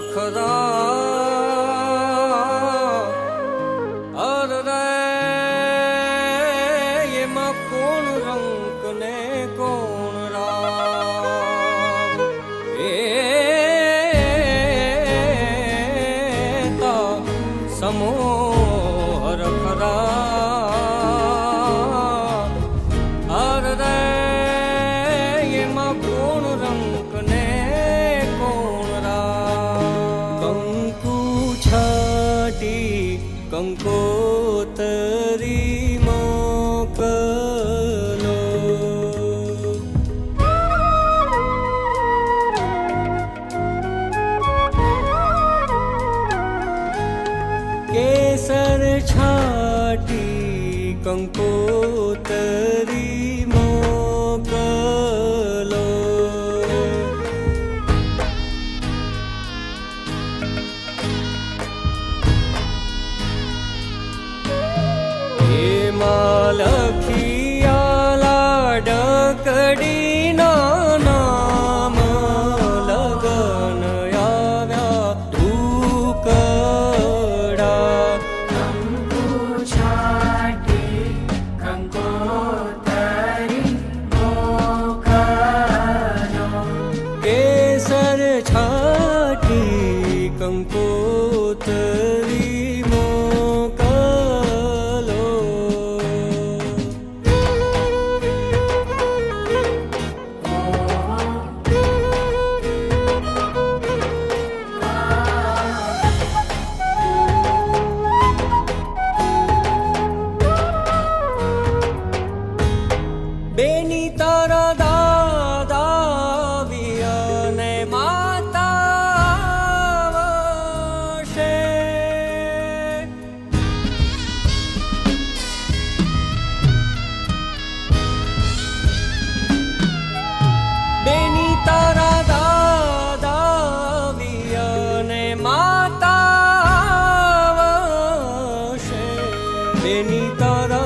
હરખરા અરે એમાં કોણ રંક ને કોણ રામ એ તા સમો હરખરા અરે એમાં કોણ રંક ને કંકોતરી મોકલો કેસર છાટી કંકોતરી મોકલો લખિયાલા ડકડીના નામ લગન આવ્યા ધૂકડા કંકુ છાટી કંકોતરી મોકલો કેસર છાટી કંકોતરી બેની તારા દાદા વિયને માતા વશે બેની તારા દાદા વિયને માતા વશે બેની તારા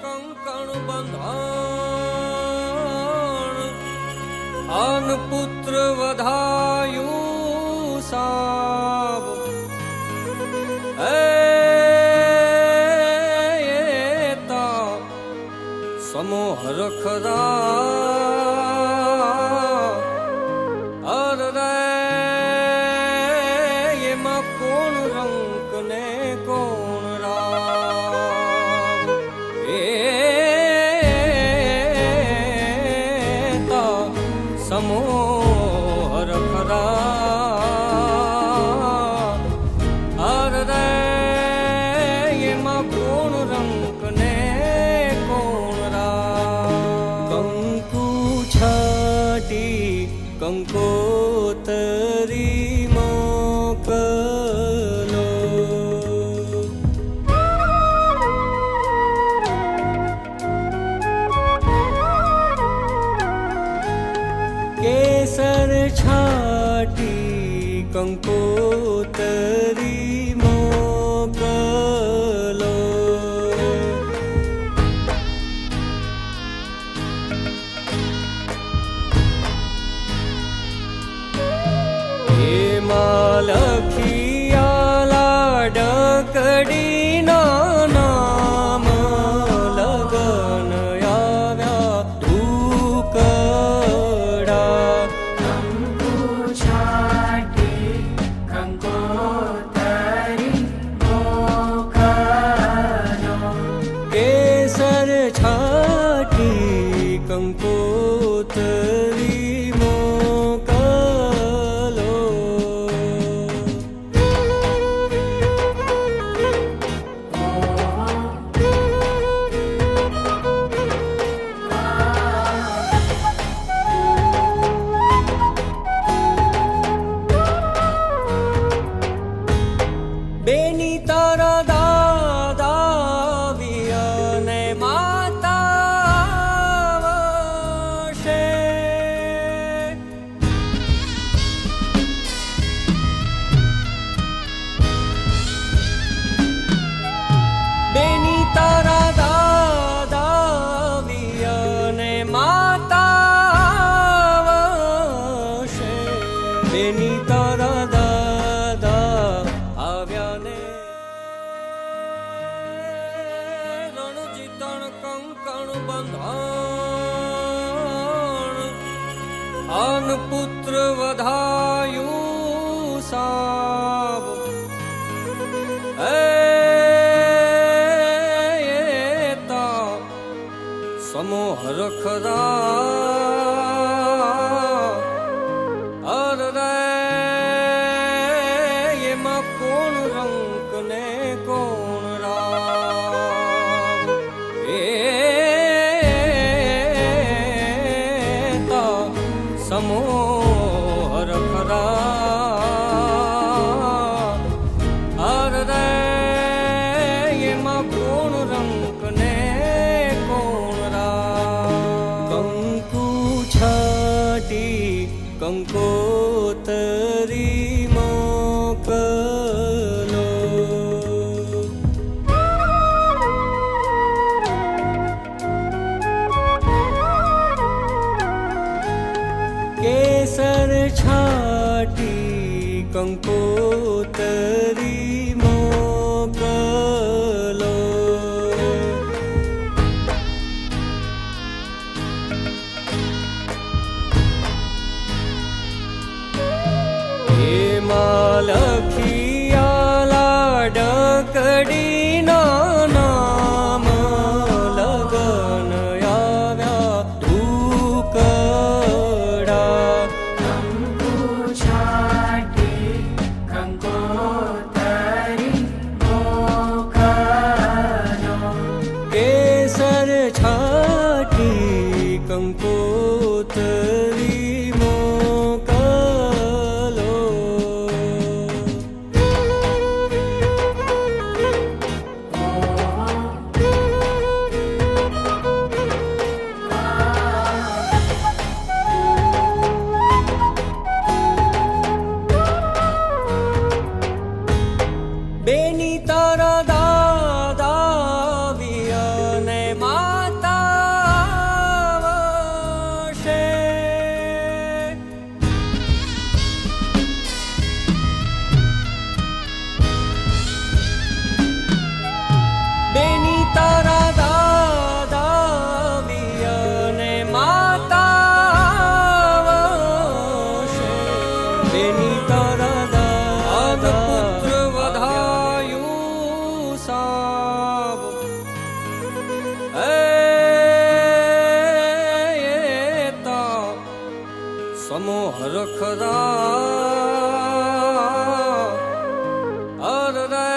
કંકણ બંધાણ અન પુત્ર વધાયું સાવ એતા સમો હરખરા અરે એમાં કોણ રંક ને કોણ રામ સમો હરખરા અરે એમાં કોણ રંક ને કોણ રામ કંકુ છાટી કંકોતરી મોકલો કેસર છાટી કંકોતરી મોકલો એમાં લખિયાલા ડકડીના નામ લગન આવ્યા ધૂકડા કંકુ છાટી કંકોતરી સાબ સમો હરખરા અર રે એમાં કોણ રંક ને કોણ રામ એ સમો હરખરા અર રે એમાં કોણ રંક ને કંકોતરી મોકલો કેસર છાટી કંકોતરી મોકલો લખિયાલા ડકડીના નામ લગન આવ્યા ઢૂકડા કંકુ છાટી કંકોતરી મોકલો કેસર છાટી કંકોતરી બેની તારા દાદા વિયને માતા વશે બેની તારા દાદા વિયને માતા વશે બેની તારા દાદા સમો હરખરા અર રે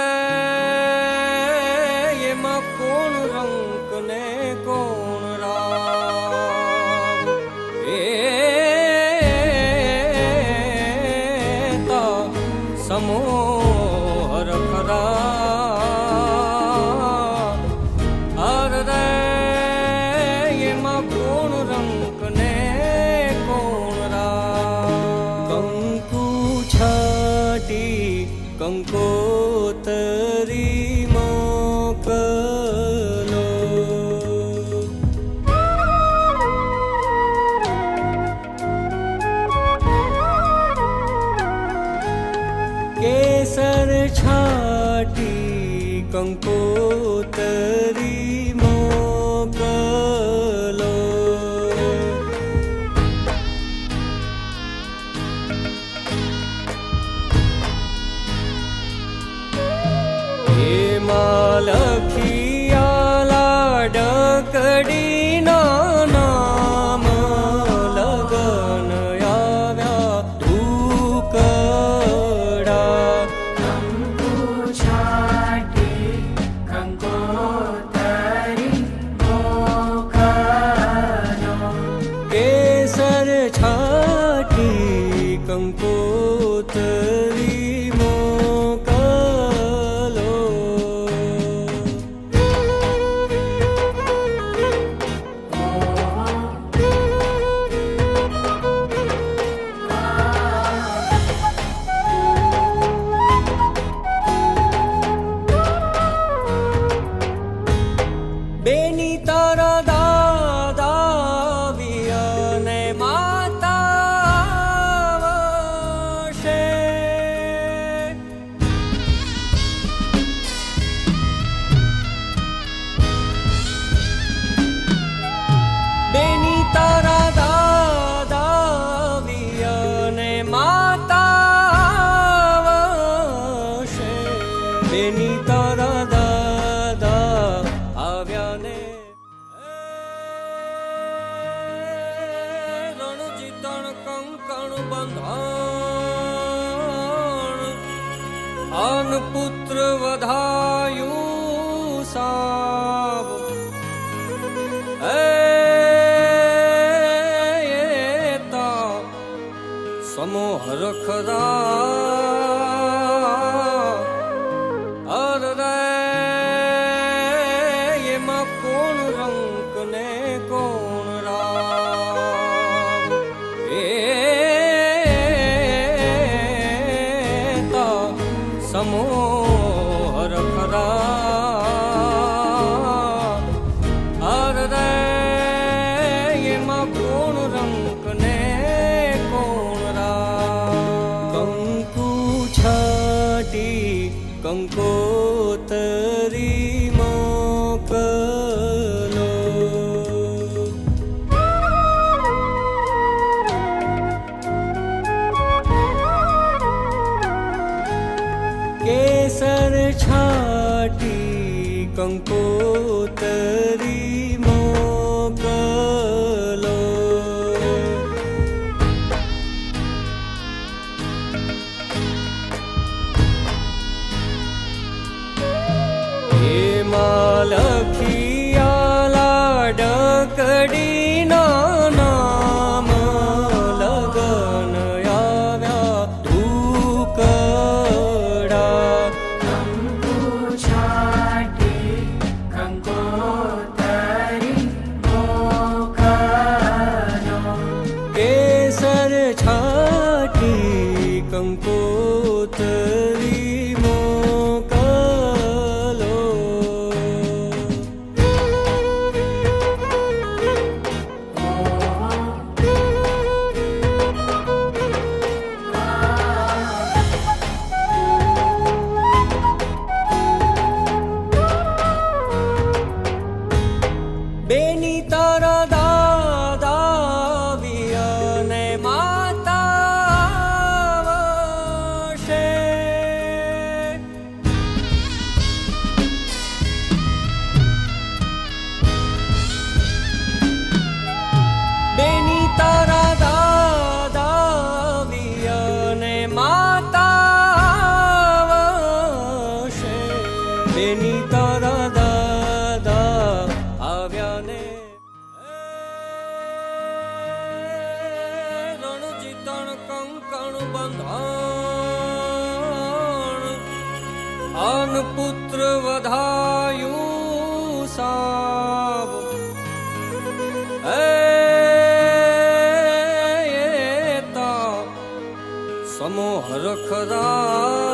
એમાં કોણ રંક ને કોણ રામ એ સમો હરખરા અર રે એમાં કોણ રંક ને કંકોતરી મોકલો કેસર છાટી કંકોતરી મોકલો લખિયાલા ડકડીના નામ લગન આવ્યા ઢૂકડા કંકુ છાટી કંકોતરી મોકલો કેસર છાટી કંકોતરી મોકલો. બેની તારા દાદા આવ્યા ને રણજીતણ કંકણ બંધાણ આન પુત્ર વધાયું સાવ સમોહ રખરા અર રે એમાં કોણ રંક ને કોણ રામ એ સમોહ રખરા અર રે એમાં કોણ રંક ને કંકોતરી મોકલો કેસર છાટી કંકોતરી મોકલો લખિયાલા ડકડીના નામ લગન આવ્યા ધૂકડા કંકુ છાટી કંકોતરી મોકલો કેસર છાટી કંકોતરી મોકલો બેની તારા દાદા વિયને માતા આવશે બેની તારા દાદા વિયને માતા આવશે બેની તારા દાદા આવ્યા ને રણજીતણ કંકણ બંધાણ આન પુત્ર વધાયું સાવ સમોહ રખરા